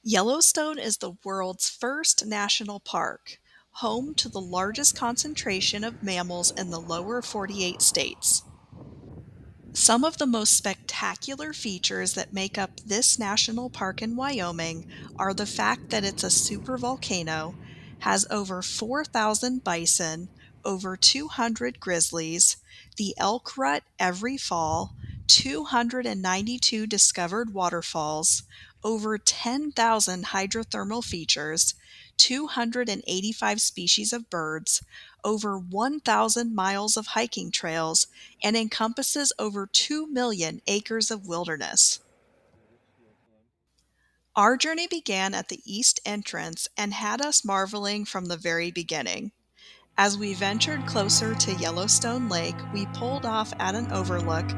Yellowstone is the world's first national park, home to the largest concentration of mammals in the lower 48 states. Some of the most spectacular features that make up this national park in Wyoming are the fact that it's a supervolcano, has over 4,000 bison, over 200 grizzlies, the elk rut every fall, 292 discovered waterfalls, over 10,000 hydrothermal features, 285 species of birds, over 1,000 miles of hiking trails, and encompasses over 2 million acres of wilderness. Our journey began at the east entrance and had us marveling from the very beginning. As we ventured closer to Yellowstone Lake, we pulled off at an overlook,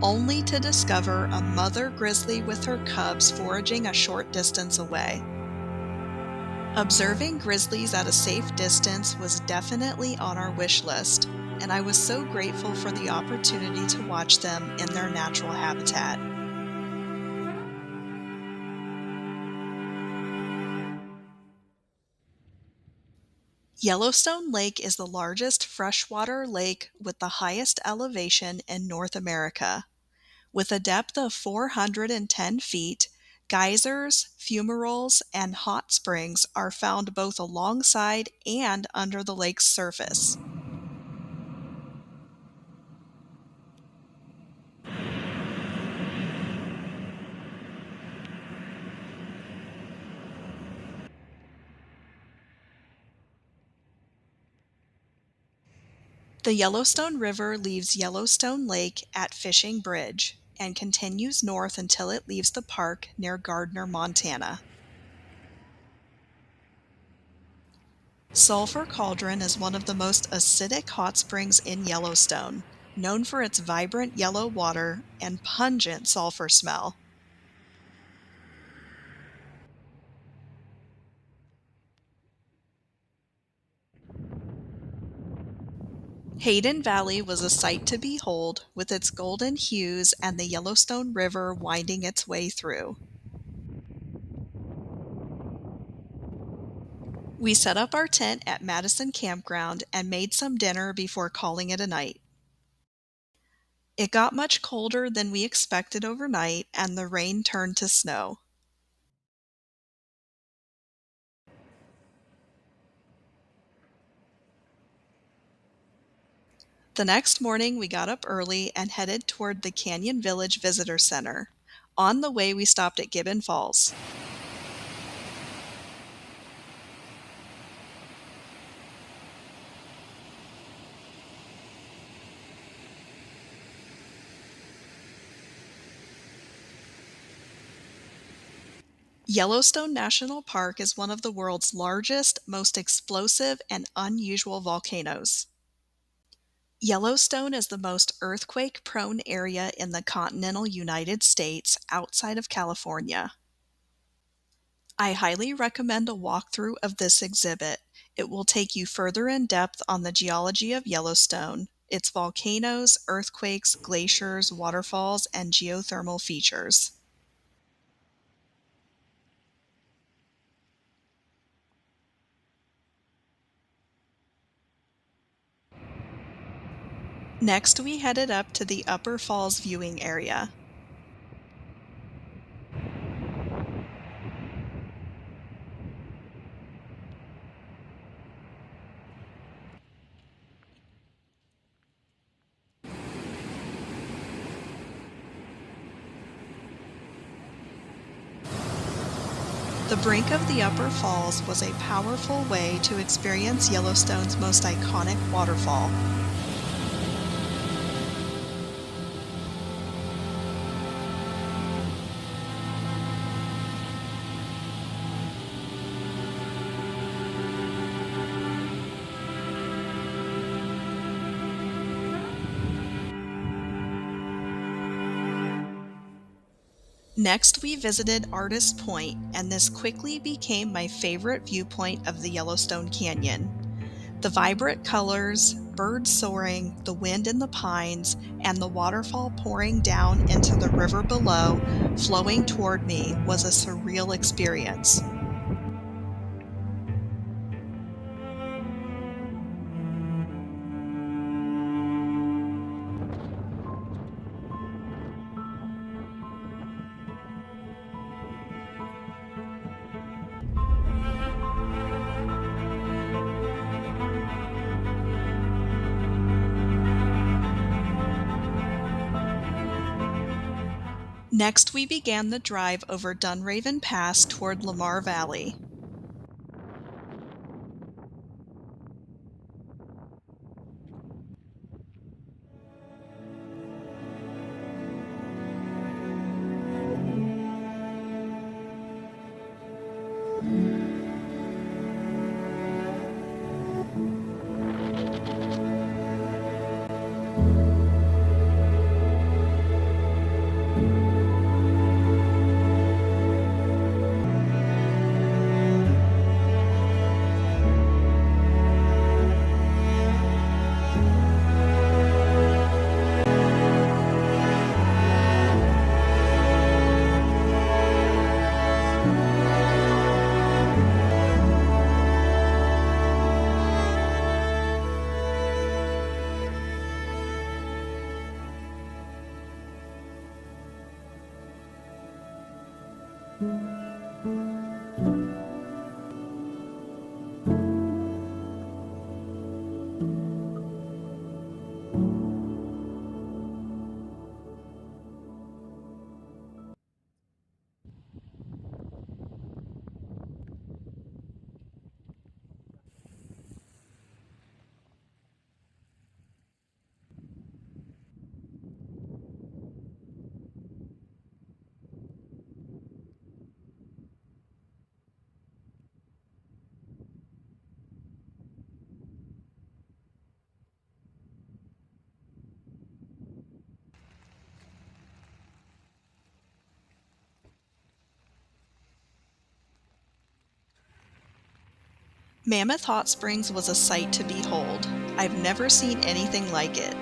only to discover a mother grizzly with her cubs foraging a short distance away. Observing grizzlies at a safe distance was definitely on our wish list, and I was so grateful for the opportunity to watch them in their natural habitat. Yellowstone Lake is the largest freshwater lake with the highest elevation in North America. With a depth of 410 feet, geysers, fumaroles, and hot springs are found both alongside and under the lake's surface. The Yellowstone River leaves Yellowstone Lake at Fishing Bridge and continues north until it leaves the park near Gardner, Montana. Sulpher Caldron is one of the most acidic hot springs in Yellowstone, known for its vibrant yellow water and pungent sulfur smell. Hayden Valley was a sight to behold, with its golden hues and the Yellowstone River winding its way through. We set up our tent at Madison Campground and made some dinner before calling it a night. It got much colder than we expected overnight, and the rain turned to snow. The next morning, we got up early and headed toward the Canyon Village Visitor Center. On the way, we stopped at Gibbon Falls. Yellowstone National Park is one of the world's largest, most explosive, and unusual volcanoes. Yellowstone is the most earthquake-prone area in the continental United States outside of California. I highly recommend a walkthrough of this exhibit. It will take you further in depth on the geology of Yellowstone, its volcanoes, earthquakes, glaciers, waterfalls, and geothermal features. Next, we headed up to the Upper Falls viewing area. The brink of the Upper Falls was a powerful way to experience Yellowstone's most iconic waterfall. Next, we visited Artist Point, and this quickly became my favorite viewpoint of the Yellowstone Canyon. The vibrant colors, birds soaring, the wind in the pines, and the waterfall pouring down into the river below, flowing toward me, was a surreal experience. Next, we began the drive over Dunraven Pass toward Lamar Valley. Mammoth Hot Springs was a sight to behold. I've never seen anything like it.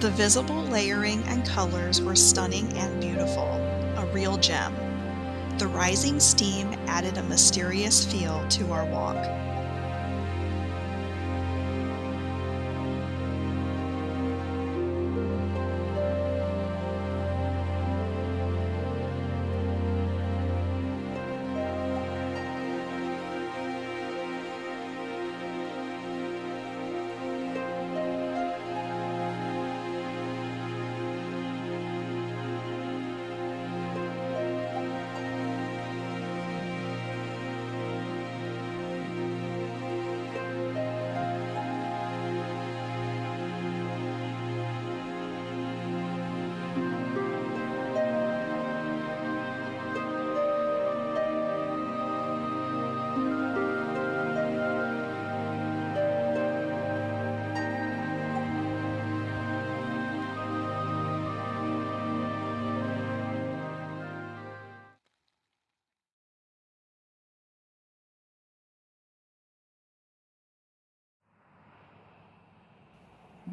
The visible layering and colors were stunning and beautiful, a real gem. The rising steam added a mysterious feel to our walk.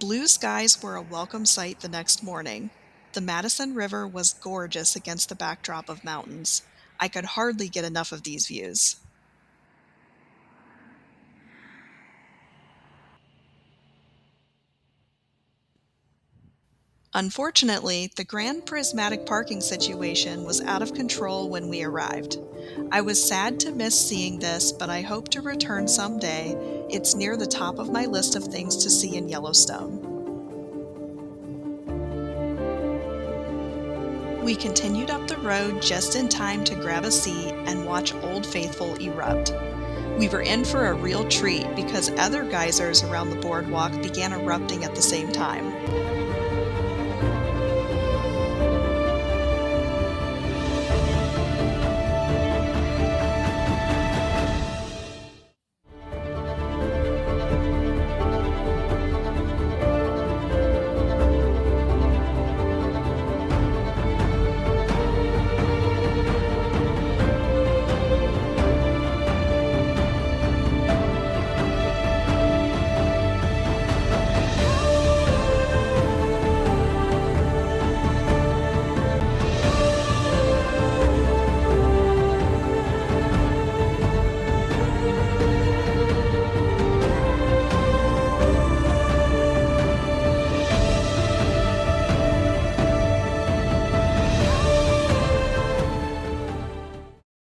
Blue skies were a welcome sight the next morning. The Madison River was gorgeous against the backdrop of mountains. I could hardly get enough of these views. Unfortunately, the grand prismatic parking situation was out of control when we arrived. I was sad to miss seeing this, but I hope to return someday. It's near the top of my list of things to see in Yellowstone. We continued up the road just in time to grab a seat and watch Old Faithful erupt. We were in for a real treat because other geysers around the boardwalk began erupting at the same time.